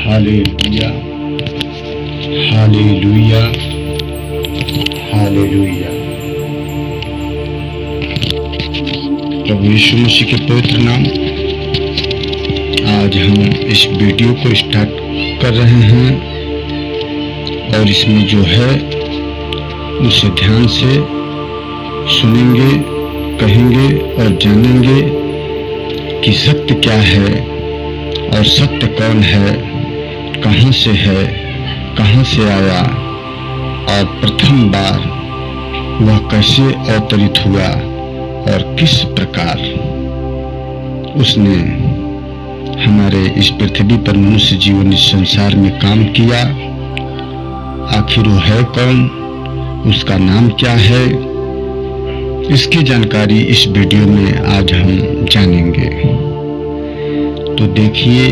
Hallelujah, hallelujah, hallelujah. प्रभु यीशु मसीह के पवित्र नाम, आज हम इस वीडियो को स्टार्ट कर रहे हैं और इसमें जो है उसे ध्यान से सुनेंगे, कहेंगे और जानेंगे कि सत्य क्या है और सत्य कौन है, कहाँ से है, कहाँ से आया और प्रथम बार वह कैसे अवतरित हुआ और किस प्रकार उसने हमारे इस पृथ्वी पर मनुष्य जीवन इस संसार में काम किया। आखिर वो है कौन, उसका नाम क्या है, इसकी जानकारी इस वीडियो में आज हम जानेंगे। तो देखिए,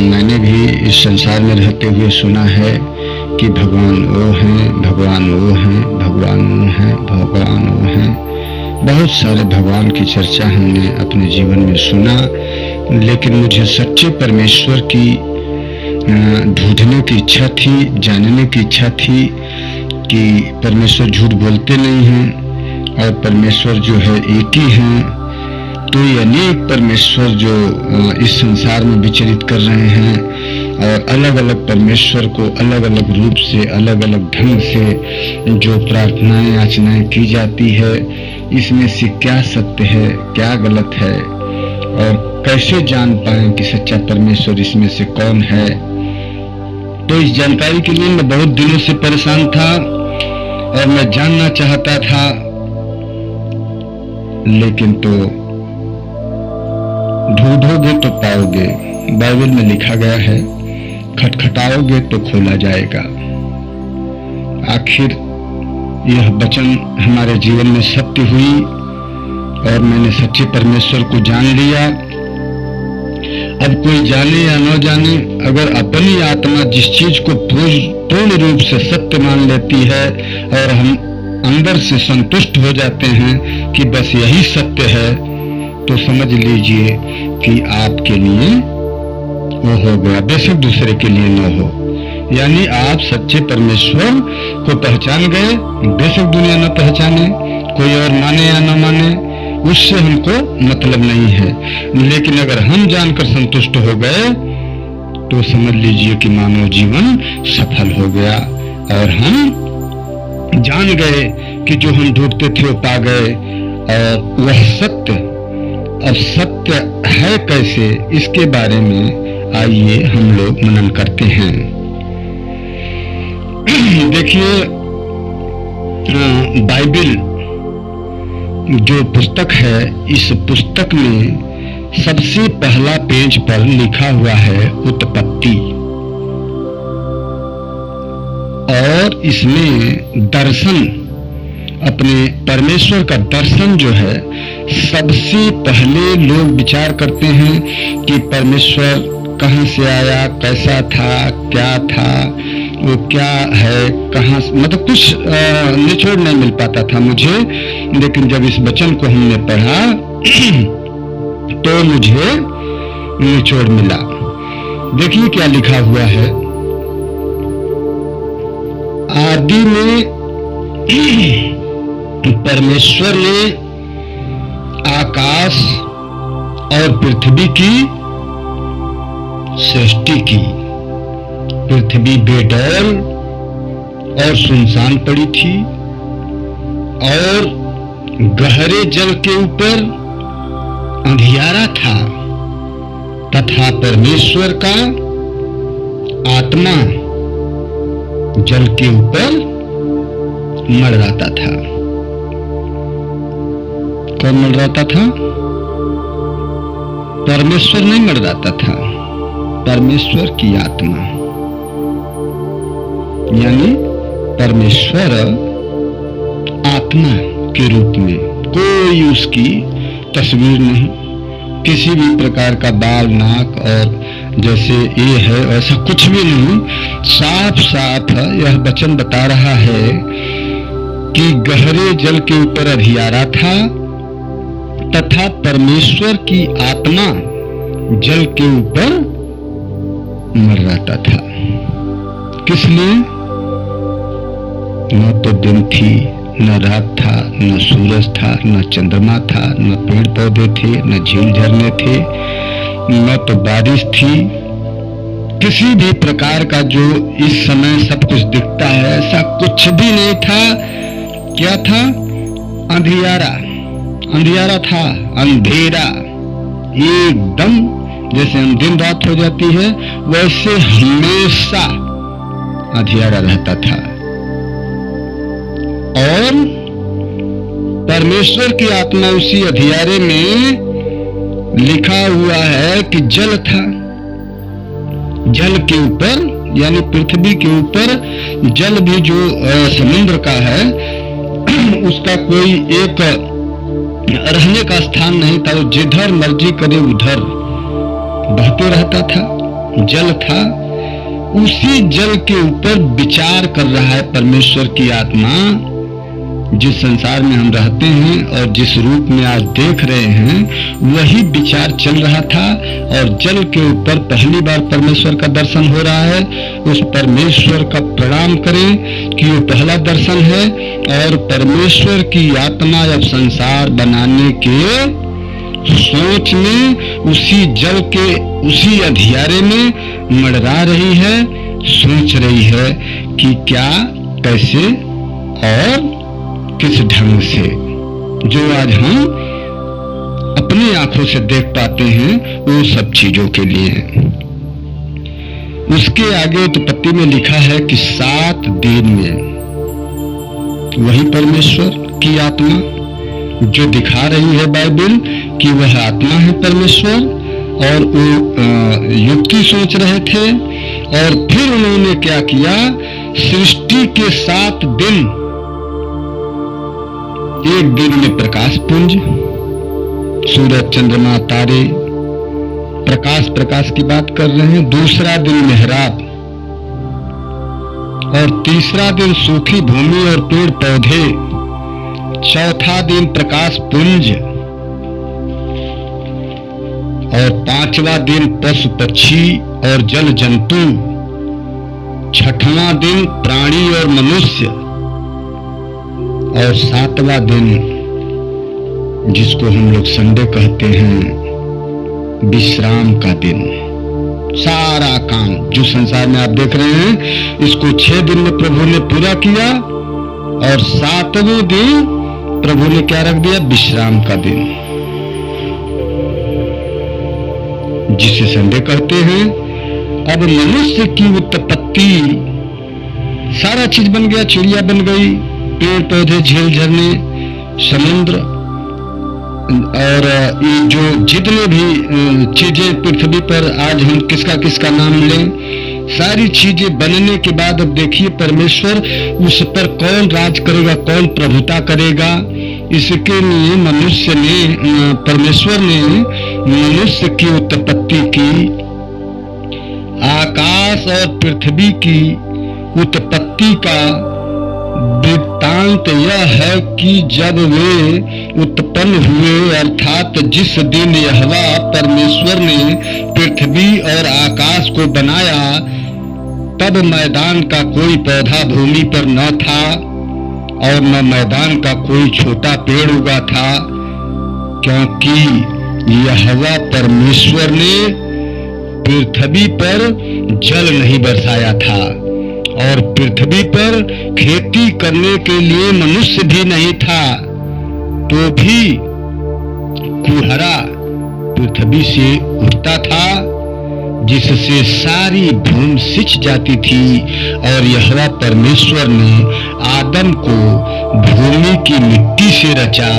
मैंने भी इस संसार में रहते हुए सुना है कि भगवान वो हैं, भगवान वो हैं, भगवान वो हैं, भगवान वो हैं। बहुत सारे भगवान की चर्चा हमने अपने जीवन में सुना, लेकिन मुझे सच्चे परमेश्वर की ढूंढने की इच्छा थी, जानने की इच्छा थी कि परमेश्वर झूठ बोलते नहीं हैं और परमेश्वर जो है एक ही हैं। तो ये अनेक परमेश्वर जो इस संसार में विचरित कर रहे हैं और अलग अलग परमेश्वर को अलग अलग रूप से, अलग अलग ढंग से जो प्रार्थनाएं याचनाएं की जाती है, इसमें से क्या सत्य है, क्या गलत है और कैसे जान पाएं कि सच्चा परमेश्वर इसमें से कौन है। तो इस जानकारी के लिए मैं बहुत दिनों से परेशान था और मैं जानना चाहता था, लेकिन तो ढूंढोगे तो पाओगे। बाइबल में लिखा गया है, खटखटाओगे तो खोला जाएगा। आखिर यह वचन हमारे जीवन में सत्य हुई और मैंने सच्चे परमेश्वर को जान लिया। अब कोई जाने या न जाने, अगर अपनी आत्मा जिस चीज को पूर्ण रूप से सत्य मान लेती है और हम अंदर से संतुष्ट हो जाते हैं कि बस यही सत्य है, तो समझ लीजिए कि आपके लिए वो हो गया, बेशक दूसरे के लिए न हो। यानी आप सच्चे परमेश्वर को पहचान गए, बेशक दुनिया न पहचाने, कोई और माने या न माने, उससे हमको मतलब नहीं है। लेकिन अगर हम जानकर संतुष्ट हो गए तो समझ लीजिए कि मानव जीवन सफल हो गया और हम जान गए कि जो हम ढूंढते थे वो पा गए और वह सत्य। अब सत्य है कैसे, इसके बारे में आइए हम लोग मनन करते हैं। देखिए, बाइबल जो पुस्तक है, इस पुस्तक में सबसे पहला पेज पर लिखा हुआ है उत्पत्ति, और इसमें दर्शन, अपने परमेश्वर का दर्शन जो है, सबसे पहले लोग विचार करते हैं कि परमेश्वर कहाँ से आया, कैसा था, क्या था, वो क्या है, कहाँ, मतलब कुछ निचोड़ नहीं मिल पाता था मुझे। लेकिन जब इस वचन को हमने पढ़ा तो मुझे निचोड़ मिला। देखिए क्या लिखा हुआ है, आदि में परमेश्वर ने आकाश और पृथ्वी की सृष्टि की। पृथ्वी बेडौल और सुनसान पड़ी थी और गहरे जल के ऊपर अंधियारा था, तथा परमेश्वर का आत्मा जल के ऊपर मंडराता था। कौन मंडराता था? परमेश्वर नहीं मंडराता था, परमेश्वर की आत्मा, यानी परमेश्वर आत्मा के रूप में। कोई उसकी तस्वीर नहीं, किसी भी प्रकार का बाल, नाक और जैसे ये है ऐसा कुछ भी नहीं। साफ साफ यह वचन बता रहा है कि गहरे जल के ऊपर अंधियारा था तथा परमेश्वर की आत्मा जल के ऊपर मर्राता था। किस लिए? न तो दिन थी, न रात था, न सूरज था, न चंद्रमा था, न पेड़ पौधे थे, न झील झरने थे, न तो बारिश थी। किसी भी प्रकार का जो इस समय सब कुछ दिखता है ऐसा कुछ भी नहीं था। क्या था? अंधियारा, अंधियारा था, अंधेरा एकदम। जैसे हम दिन रात हो जाती है वैसे हमेशा अंधियारा रहता था। और परमेश्वर की आत्मा उसी अंधियारे में लिखा हुआ है कि जल था। जल के ऊपर यानी पृथ्वी के ऊपर जल भी जो समुद्र का है उसका कोई एक रहने का स्थान नहीं था। वो जिधर मर्जी करे उधर बहते रहता था, जल था। उसी जल के ऊपर विचार कर रहा है परमेश्वर की आत्मा। जिस संसार में हम रहते हैं और जिस रूप में आज देख रहे हैं वही विचार चल रहा था। और जल के ऊपर पहली बार परमेश्वर का दर्शन हो रहा है। उस परमेश्वर का प्रणाम करें कि वो पहला दर्शन है। और परमेश्वर की आत्मा अब संसार बनाने के सोच में उसी जल के उसी अंधियारे में मड़रा रही है, सोच रही है कि क्या, कैसे और किस ढंग से। जो आज हम अपनी आंखों से देख पाते हैं वो सब चीजों के लिए है। उसके आगे उत्पत्ति में लिखा है कि 7 दिन में वही परमेश्वर की आत्मा जो दिखा रही है बाइबल कि वह आत्मा है परमेश्वर। और वो युक्ति सोच रहे थे। और फिर उन्होंने क्या किया? सृष्टि के 7 दिन, एक दिन में प्रकाश पुंज, सूरज चंद्रमा तारे, प्रकाश की बात कर रहे हैं। दूसरा दिन मेहराब, और तीसरा दिन सूखी भूमि और पेड़ पौधे, चौथा दिन प्रकाश पुंज, और 5वां दिन पशु पक्षी और जल जंतु, 6वां दिन प्राणी और मनुष्य, और 7वां दिन जिसको हम लोग संडे कहते हैं विश्राम का दिन। सारा काम जो संसार में आप देख रहे हैं इसको 6 दिन में प्रभु ने पूरा किया। और 7वें दिन प्रभु ने क्या रख दिया? विश्राम का दिन, जिसे संडे कहते हैं। अब मनुष्य की उत्पत्ति, सारा चीज बन गया, चिड़िया बन गई, पेड़ पौधे, झील झरने, समुद्र, और ये जो जितने भी चीजें पृथ्वी पर आज हम किसका नाम लें, सारी चीजें बनने के बाद अब देखिए परमेश्वर उस पर कौन राज करेगा, कौन प्रभुता करेगा। इसके लिए मनुष्य ने, परमेश्वर ने मनुष्य की उत्पत्ति की। आकाश और पृथ्वी की उत्पत्ति का वृत्तांत यह है कि जब वे उत्पन्न हुए, अर्थात जिस दिन यहोवा परमेश्वर ने पृथ्वी और आकाश को बनाया, तब मैदान का कोई पौधा भूमि पर न था और न मैदान का कोई छोटा पेड़ उगा था, क्योंकि यहोवा परमेश्वर ने पृथ्वी पर जल नहीं बरसाया था। और पृथ्वी पर खेती करने के लिए मनुष्य भी नहीं था, तो भी कुहरा पृथ्वी से उठता था, जिससे सारी भूमि सिंच जाती थी। और यहोवा परमेश्वर ने आदम को भूमि की मिट्टी से रचा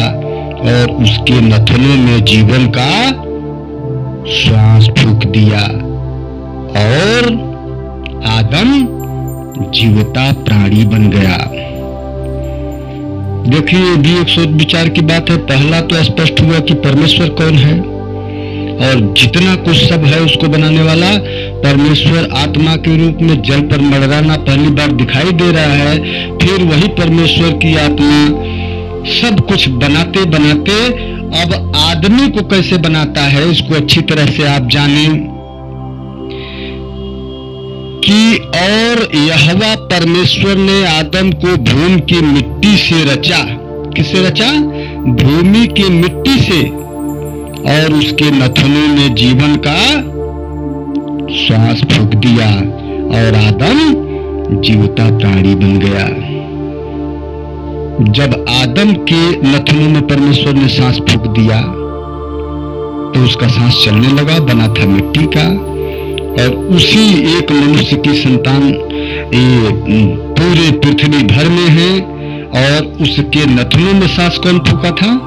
और उसके नथनों में जीवन का श्वास फूंक दिया, और आदम जीवता प्राणी बन गया। देखिए ये भी एक सोच विचार की बात है। पहला तो स्पष्ट हुआ कि परमेश्वर कौन है, और जितना कुछ सब है उसको बनाने वाला परमेश्वर आत्मा के रूप में जल पर मड़राना पहली बार दिखाई दे रहा है। फिर वही परमेश्वर की आत्मा सब कुछ बनाते बनाते अब आदमी को कैसे बनाता है इसको अच्छी तरह से आप जानें। कि और यहोवा परमेश्वर ने आदम को भूमि की मिट्टी से रचा। किससे रचा? भूमि की मिट्टी से, और उसके नथनों में जीवन का श्वास फूंक दिया और आदम जीवता प्राणी बन गया। जब आदम के नथनों में परमेश्वर ने सांस फूंक दिया तो उसका सांस चलने लगा, बना था मिट्टी का, और उसी एक मनुष्य की संतान ये पूरे पृथ्वी भर में है। और उसके नथनों में सांस कौन फूंका था?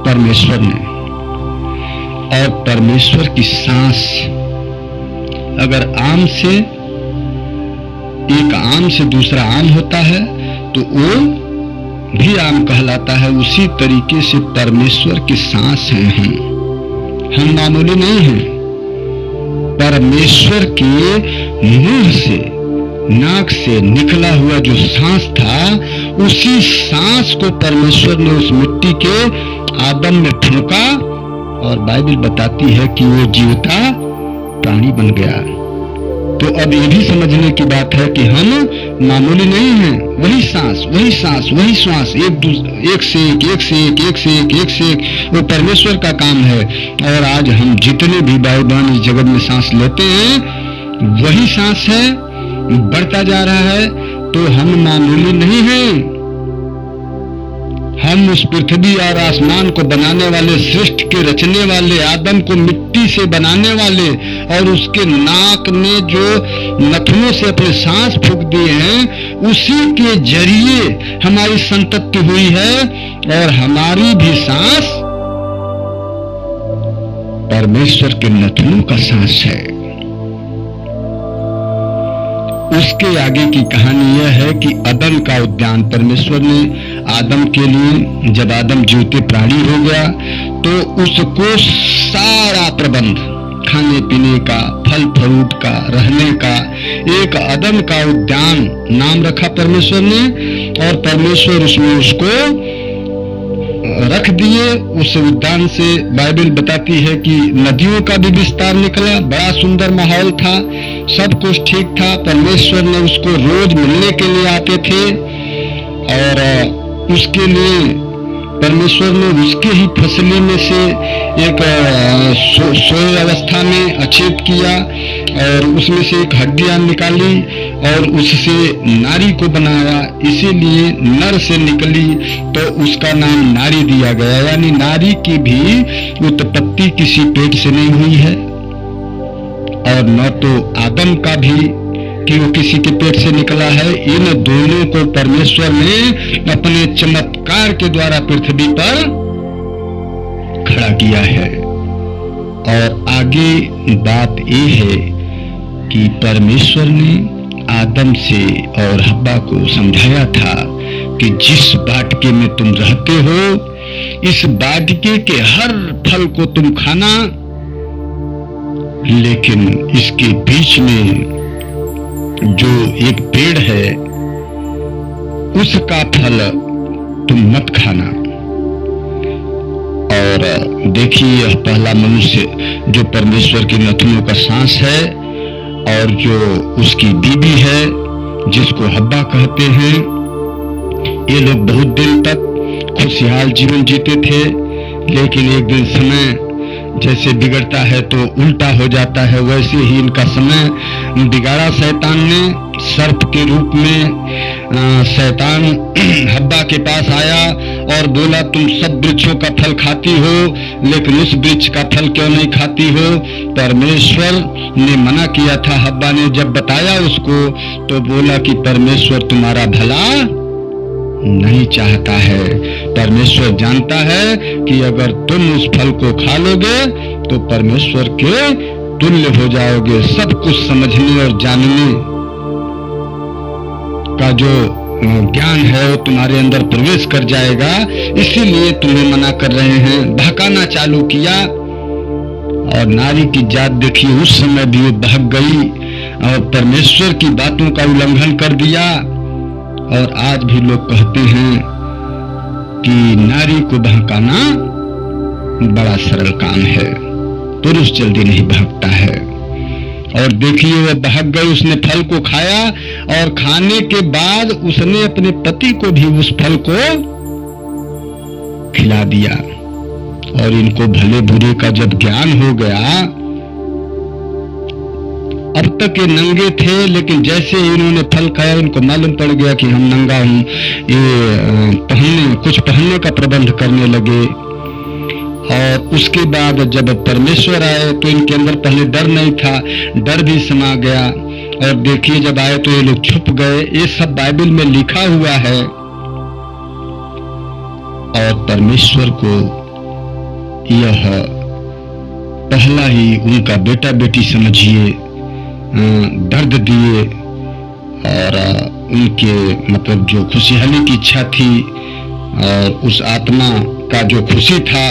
परमेश्वर ने। और परमेश्वर की सांस अगर आम से, एक आम से दूसरा आम होता है तो वो भी आम कहलाता है, उसी तरीके से परमेश्वर की सांस हैं हम मामूली नहीं हैं। परमेश्वर के मुंह से, नाक से निकला हुआ जो सांस था, उसी सांस को परमेश्वर ने उस मिट्टी के आदम में फूंका, और बाइबल बताती है कि वो जीवता प्राणी बन गया। तो अब ये भी समझने की बात है कि हम मामूली नहीं हैं। वही सांस, वही सांस, वही श्वास, एक से एक, एक से एक, एक से एक, एक से एक, वो परमेश्वर का काम है। और आज हम जितने भी भाई-बहन इस जगत में सांस लेते हैं, वही सांस है, बढ़ता जा रहा है। तो हम मामूली नहीं हैं। हम उस पृथ्वी और आसमान को बनाने वाले, सृष्टि के रचने वाले, आदम को मिट्टी से बनाने वाले, और उसके नाक में जो नथनों से अपने सांस फूंक दिए हैं, उसी के जरिए हमारी संतति हुई है। और हमारी भी सांस परमेश्वर के नथनों का सांस है। उसके आगे की कहानी यह है कि अदन का उद्यान, परमेश्वर ने आदम के लिए, जब आदम जीवते प्राणी हो गया तो उसको सारा प्रबंध, खाने पीने का, फल फ्रूट का, रहने का, एक अदन का उद्यान नाम रखा परमेश्वर ने। और परमेश्वर उसमें उसको रख दिए। उस उद्यान से बाइबल बताती है कि नदियों का भी विस्तार निकला, बड़ा सुंदर माहौल था, सब कुछ ठीक था। परमेश्वर ने उसको रोज मिलने के लिए आते थे, और उसके लिए परमेश्वर ने उसके ही फसले में से एक सोए अवस्था में अछेद किया, और उसमें से एक हड्डियां निकाली और उससे नारी को बनाया। इसीलिए नर से निकली तो उसका नाम नारी दिया गया। यानी नारी की भी उत्पत्ति किसी पेट से नहीं हुई है, और न तो आदम का भी कि वो किसी के पेट से निकला है। इन दोनों को परमेश्वर ने अपने चमत्कार के द्वारा पृथ्वी पर खड़ा किया है। और आगे बात ये है कि परमेश्वर ने आदम से और हव्वा को समझाया था कि जिस बाटिके में तुम रहते हो, इस बाटिके के हर फल को तुम खाना, लेकिन इसके बीच में जो एक पेड़ है उसका फल तुम मत खाना। और देखिए, यह पहला मनुष्य जो परमेश्वर की नथनों का सांस है, और जो उसकी बीबी है जिसको हव्वा कहते हैं, ये लोग बहुत दिन तक खुशहाल जीवन जीते थे। लेकिन एक दिन समय जैसे बिगड़ता है तो उल्टा हो जाता है, वैसे ही इनका समय बिगाड़ा शैतान ने। सर्प के रूप में शैतान हव्वा के पास आया और बोला, तुम सब वृक्षों का फल खाती हो, लेकिन उस वृक्ष का फल क्यों नहीं खाती हो? परमेश्वर ने मना किया था। हव्वा ने जब बताया उसको तो बोला कि परमेश्वर तुम्हारा भला नहीं चाहता है। परमेश्वर जानता है कि अगर तुम उस फल को खा लोगे तो परमेश्वर के तुल्य हो जाओगे। सब कुछ समझने और जानने का जो ज्ञान है वो तुम्हारे अंदर प्रवेश कर जाएगा। इसीलिए तुम्हें मना कर रहे हैं। बहकाना चालू किया, और नारी की जात देखिए, उस समय भी वो बहक गई और परमेश्वर की बातों का उल्लंघन कर दिया। और आज भी लोग कहते हैं कि नारी को बहकाना बड़ा सरल काम है, पुरुष जल्दी नहीं बहकता है। और देखिए वह भाग गई, उसने फल को खाया और खाने के बाद उसने अपने पति को भी उस फल को खिला दिया। और इनको भले बुरे का जब ज्ञान हो गया, अब तक ये नंगे थे, लेकिन जैसे इन्होंने फल खाया इनको मालूम पड़ गया कि हम नंगा हूं, ये कुछ पहनने का प्रबंध करने लगे। और उसके बाद जब परमेश्वर आए तो इनके अंदर पहले डर नहीं था, डर भी समा गया। और देखिए जब आए तो ये लोग छुप गए। ये सब बाइबल में लिखा हुआ है। और परमेश्वर को यह पहला ही उनका बेटा बेटी समझिए दर्द दिए, और उनके मतलब जो खुशहाली की इच्छा थी और उस आत्मा का जो खुशी था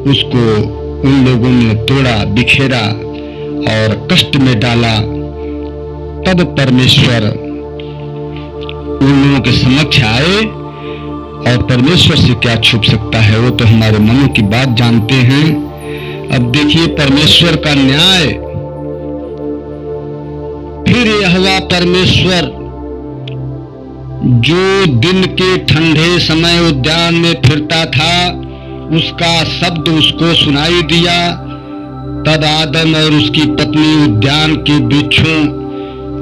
उसको उन लोगों ने तोड़ा, बिखेरा और कष्ट में डाला। तब परमेश्वर उन लोगों के समक्ष आए, और परमेश्वर से क्या छुप सकता है, वो तो हमारे मनों की बात जानते हैं। अब देखिए परमेश्वर का न्याय। फिर यहोवा परमेश्वर जो दिन के ठंडे समय उद्यान में फिरता था, उसका शब्द उसको सुनाई दिया। तब आदम और उसकी पत्नी उद्यान के वृक्षों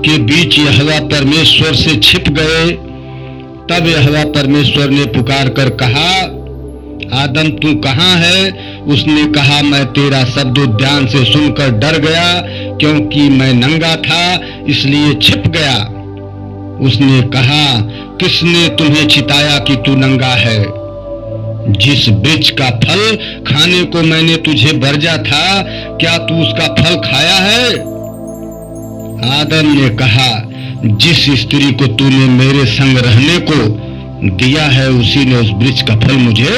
के बीच यहोवा परमेश्वर से छिप गए। तब यहोवा परमेश्वर ने पुकार कर कहा, आदम तू कहाँ है? उसने कहा, मैं तेरा शब्द उद्यान से सुनकर डर गया, क्योंकि मैं नंगा था इसलिए छिप गया। उसने कहा, किसने तुम्हें चिताया कि तू नंगा है? जिस वृक्ष का फल खाने को मैंने तुझे वर्जा था, क्या तू उसका फल खाया है? आदम ने कहा, जिस स्त्री को तूने मेरे संग रहने को दिया है उसी ने उस वृक्ष का फल मुझे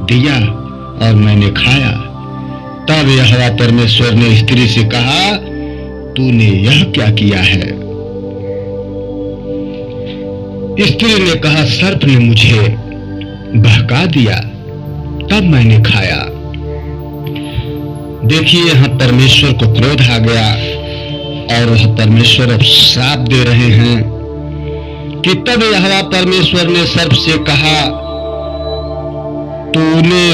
दिया और मैंने खाया। तब यहोवा परमेश्वर ने स्त्री से कहा, तूने यह क्या किया है? स्त्री ने कहा, सर्प ने मुझे बहका दिया, तब मैंने खाया। देखिए यहां परमेश्वर को क्रोध आ गया, और वह परमेश्वर अब श्राप दे रहे हैं कि तब यहोवा परमेश्वर ने सर्प से कहा, तूने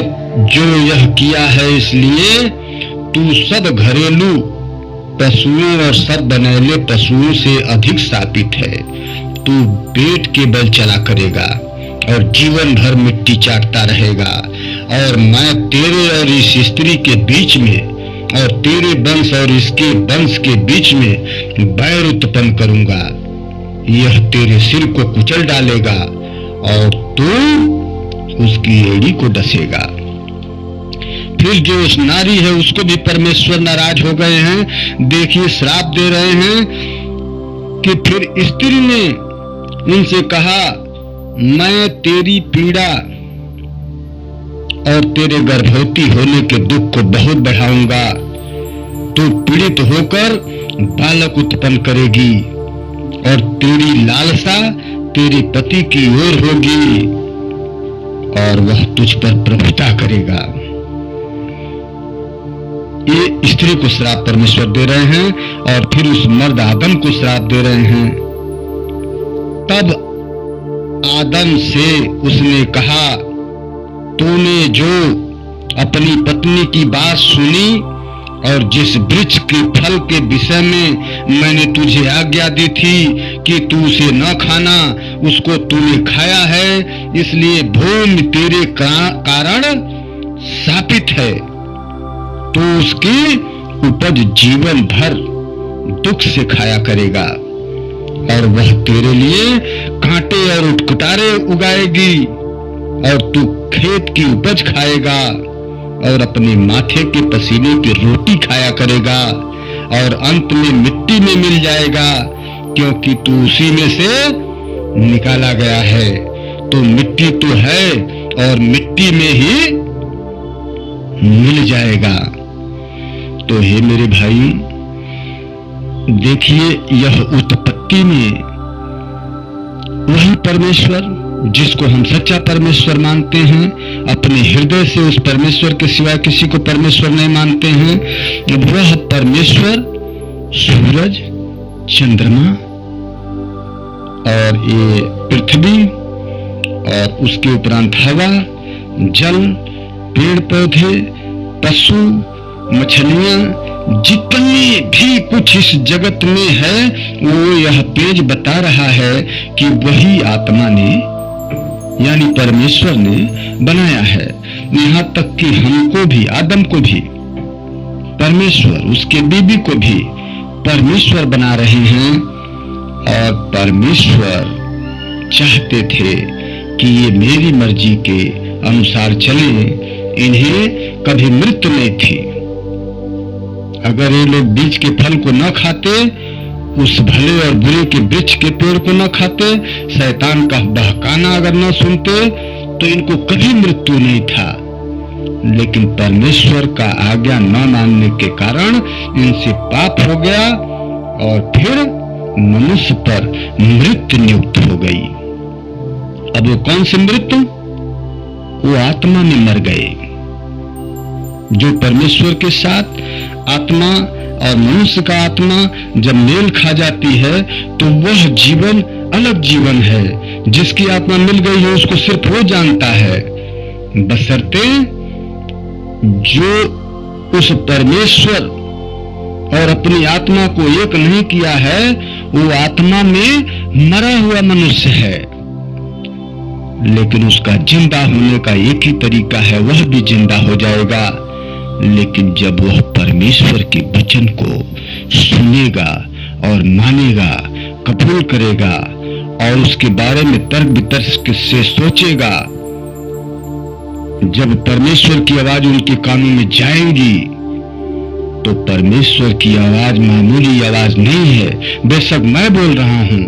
जो यह किया है इसलिए तू सब घरेलू पशुओं और सब बनैले पशुओं से अधिक शापित है। तू पेट के बल चला करेगा और जीवन भर मिट्टी चाटता रहेगा, और मैं तेरे और इस स्त्री के बीच में और तेरे वंश और इसके वंश के बीच में बैर उत्पन्न करूंगा। यह तेरे सिर को कुचल डालेगा और तू उसकी एड़ी को डसेगा। फिर जो उस नारी है उसको भी परमेश्वर नाराज हो गए हैं। देखिए श्राप दे रहे हैं कि फिर स्त्री ने उनसे कहा, मैं तेरी पीड़ा और तेरे गर्भवती होने के दुख को बहुत बढ़ाऊंगा। तू पीड़ित होकर बालक उत्पन्न करेगी और तेरी लालसा तेरे पति की ओर होगी और वह तुझ पर प्रभुता करेगा। ये स्त्री को श्राप परमेश्वर दे रहे हैं और फिर उस मर्द आदम को श्राप दे रहे हैं। तब आदम से उसने कहा, तूने जो अपनी पत्नी की बात सुनी और जिस वृक्ष के फल के विषय में मैंने तुझे आज्ञा दी थी कि तू उसे न खाना, उसको तूने खाया है, इसलिए भूमि तेरे कारण शापित है। तू उसकी उपज जीवन भर दुख से खाया करेगा और वह तेरे लिए कांटे और उटकुटारे उगाएगी, और तू खेत की उपज खाएगा और अपने माथे के पसीने की रोटी खाया करेगा और अंत में मिट्टी में मिल जाएगा, क्योंकि तू उसी में से निकाला गया है। तो मिट्टी तो है और मिट्टी में ही मिल जाएगा। तो हे मेरे भाई, देखिए यह उत्पत्ति में वही परमेश्वर जिसको हम सच्चा परमेश्वर मानते हैं, अपने हृदय से उस परमेश्वर के सिवाय किसी को परमेश्वर नहीं मानते हैं, वह परमेश्वर सूरज, चंद्रमा और ये पृथ्वी और उसके उपरांत हवा, जल, पेड़ पौधे, पशु, मछलियां, जितने भी कुछ इस जगत में है, वो यह पेज बता रहा है कि वही आत्मा ने यानी परमेश्वर ने बनाया है। यहाँ तक कि हमको भी, आदम को भी परमेश्वर, उसके बीबी को भी परमेश्वर बना रहे हैं। और परमेश्वर चाहते थे कि ये मेरी मर्जी के अनुसार चले, इन्हें कभी मृत्यु नहीं थी। अगर ये लोग बीज के फल को न खाते, उस भले और बुरे के वृक्ष के पेड़ को न खाते, शैतान का बहकाना अगर न सुनते, तो इनको कभी मृत्यु नहीं था। लेकिन परमेश्वर का आज्ञा न मानने के कारण इनसे पाप हो गया और फिर मनुष्य पर मृत्यु नियुक्त हो गई। अब वो कौन सी मृत्यु? वो आत्मा में मर गए। जो परमेश्वर के साथ आत्मा और मनुष्य का आत्मा जब मेल खा जाती है, तो वह जीवन अलग जीवन है। जिसकी आत्मा मिल गई है उसको सिर्फ वो जानता है, बशर्ते जो उस परमेश्वर और अपनी आत्मा को एक नहीं किया है, वो आत्मा में मरा हुआ मनुष्य है। लेकिन उसका जिंदा होने का एक ही तरीका है, वह भी जिंदा हो जाएगा। लेकिन जब वह परमेश्वर के वचन को सुनेगा और मानेगा, कबूल करेगा और उसके बारे में तर्क वितर्क से सोचेगा, जब परमेश्वर की आवाज उनके कानों में जाएगी, तो परमेश्वर की आवाज मामूली आवाज नहीं है। बेशक मैं बोल रहा हूं,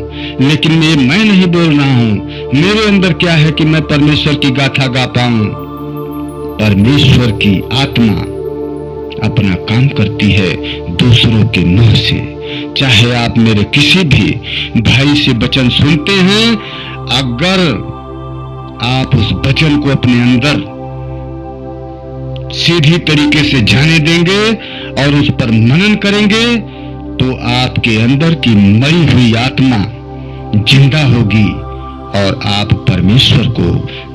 लेकिन ये मैं नहीं बोल रहा हूं। मेरे अंदर क्या है कि मैं परमेश्वर की गाथा गा पाऊं। परमेश्वर की आत्मा अपना काम करती है दूसरों के मुंह से। चाहे आप मेरे किसी भी भाई से वचन सुनते हैं, अगर आप उस वचन को अपने अंदर सीधी तरीके से जाने देंगे और उस पर मनन करेंगे, तो आपके अंदर की मरी हुई आत्मा जिंदा होगी और आप परमेश्वर को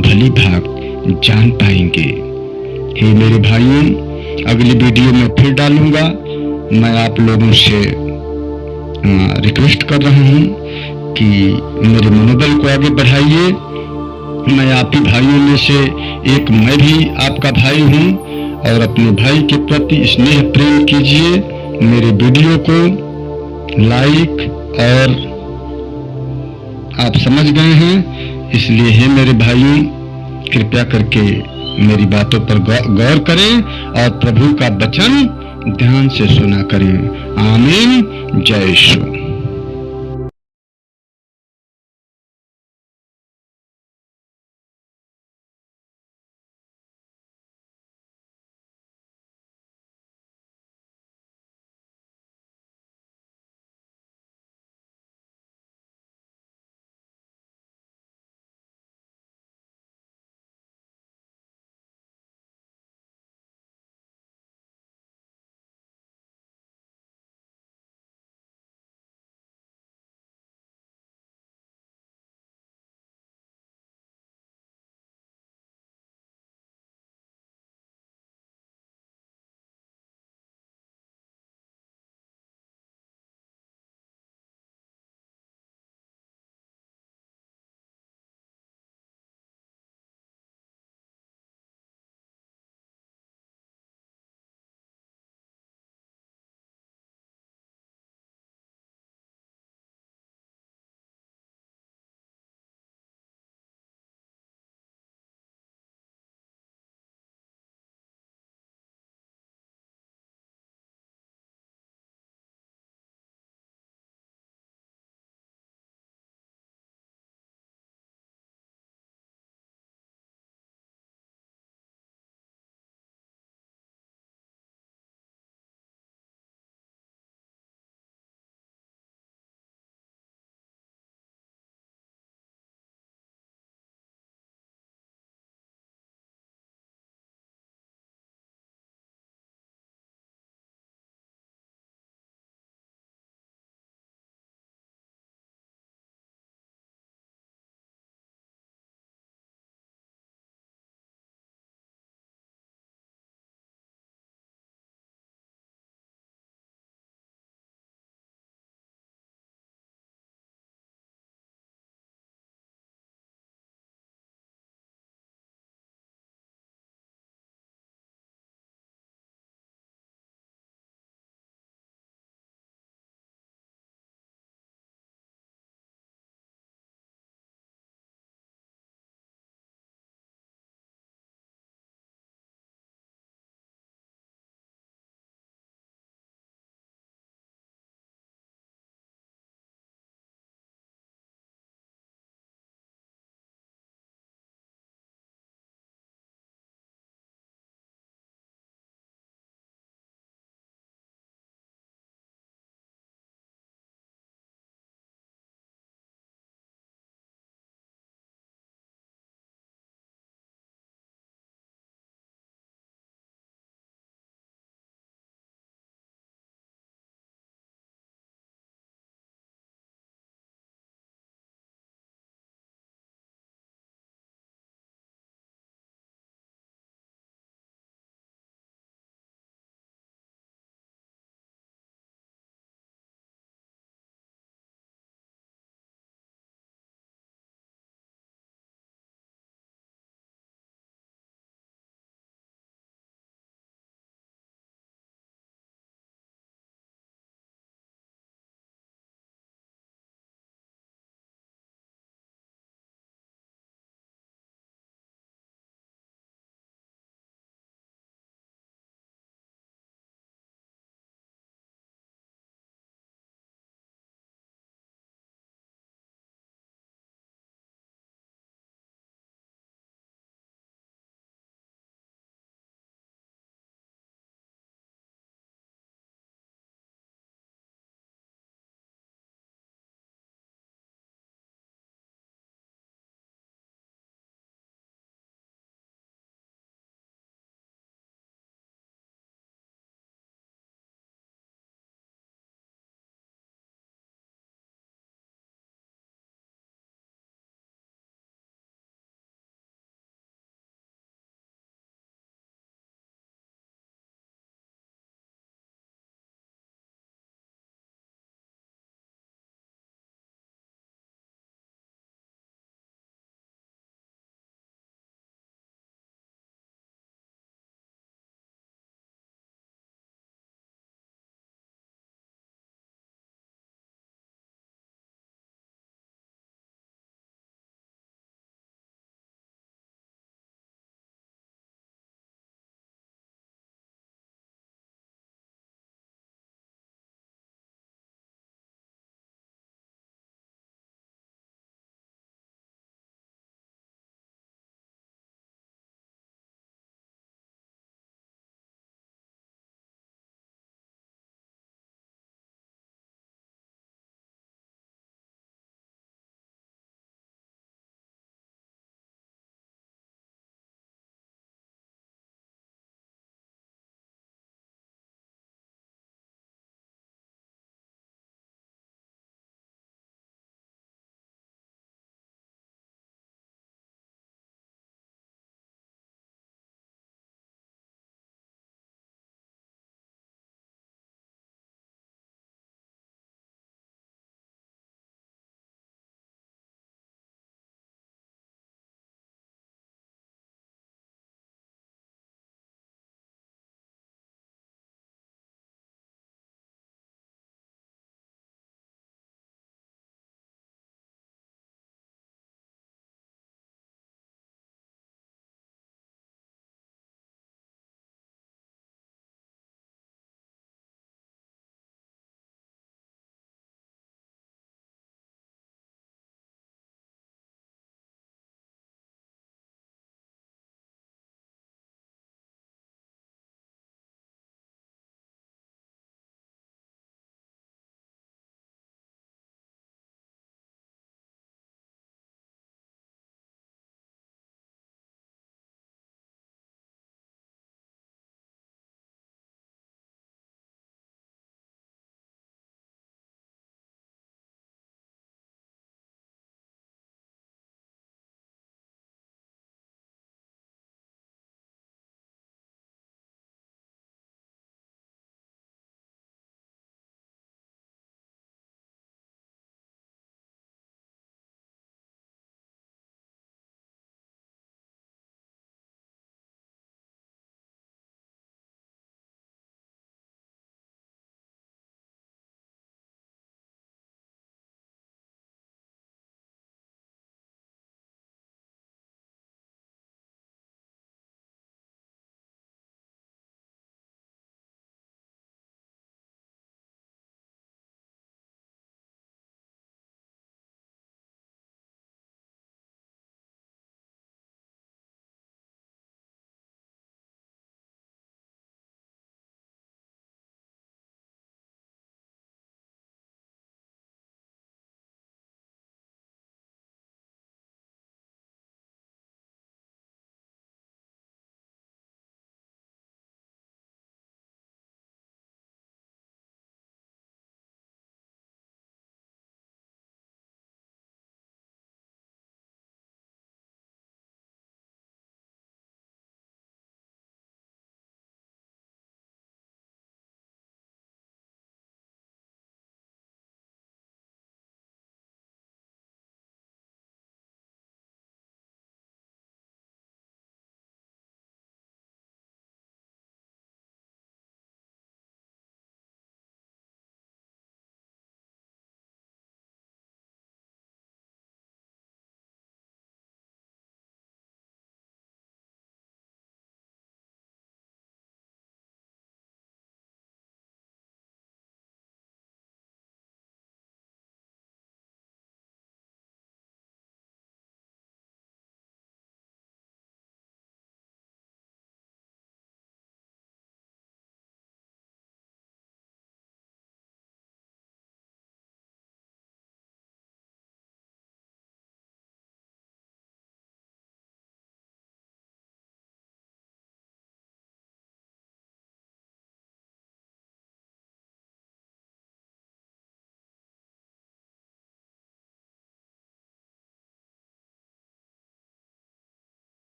भली भांति जान पाएंगे। हे मेरे भाइयों, अगली वीडियो में फिर डालूंगा। मैं आप लोगों से रिक्वेस्ट कर रहा हूं कि मेरे मनोबल को आगे बढ़ाइए। मैं आप ही भाइयों में से एक, मैं भी आपका भाई हूं और अपने भाई के प्रति स्नेह प्रेम कीजिए। मेरे वीडियो को लाइक और आप समझ गए हैं, इसलिए हे मेरे भाइयों, कृपया करके मेरी बातों पर गौर करें और प्रभु का वचन ध्यान से सुना करें। आमीन। जय यीशु।